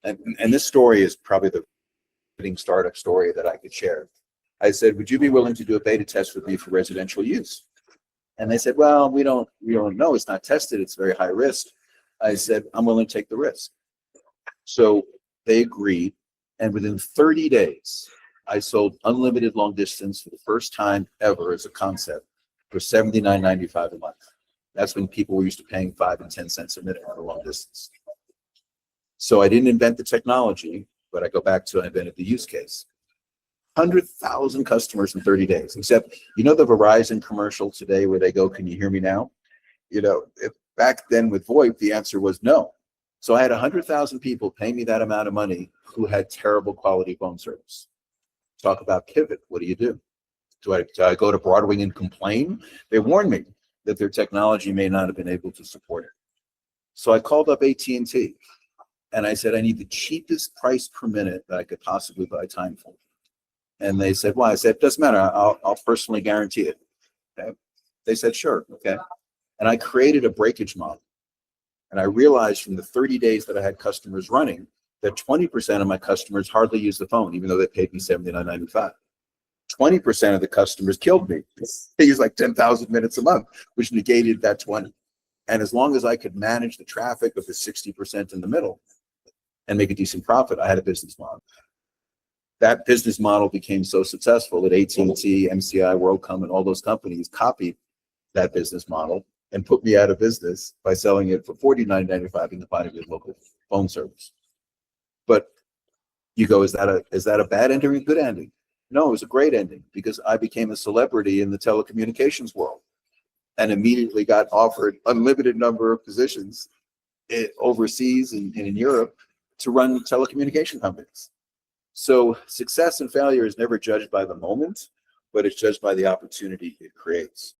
And this story is probably the leading startup story that I could share. I said, would you be willing to do a beta test with me for residential use? And they said, well, we don't know. It's not tested. It's very high risk. I said, I'm willing to take the risk. So they agreed. And within 30 days, I sold unlimited long distance for the first time ever as a concept for $79.95 a month. That's when people were used to paying 5 and 10 cents a minute for long distance. So I didn't invent the technology, but I go back to I invented the use case. 100,000 customers in 30 days, except, you know, the Verizon commercial today where they go, can you hear me now? You know, back then with VoIP, the answer was no. So I had 100,000 people pay me that amount of money who had terrible quality phone service. Talk about pivot. What do you do? Do I go to Broadwing and complain? They warned me that their technology may not have been able to support it. So I called up AT&T and I said, I need the cheapest price per minute that I could possibly buy time for. And they said, why? I said, it doesn't matter. I'll personally guarantee it. Okay. They said, sure. Okay. And I created a breakage model. And I realized from the 30 days that I had customers running that 20% of my customers hardly use the phone, even though they paid me $79.95. 20% of the customers killed me. They use like 10,000 minutes a month, which negated that 20. And as long as I could manage the traffic of the 60% in the middle and make a decent profit, I had a business model. That business model became so successful that AT&T, MCI, WorldCom, and all those companies copied that business model and put me out of business by selling it for $49.95 in the bottom of the local phone service. But you go, is that a bad ending or a good ending? No, it was a great ending because I became a celebrity in the telecommunications world and immediately got offered unlimited number of positions overseas and in Europe to run telecommunication companies. So success and failure is never judged by the moment, but it's judged by the opportunity it creates.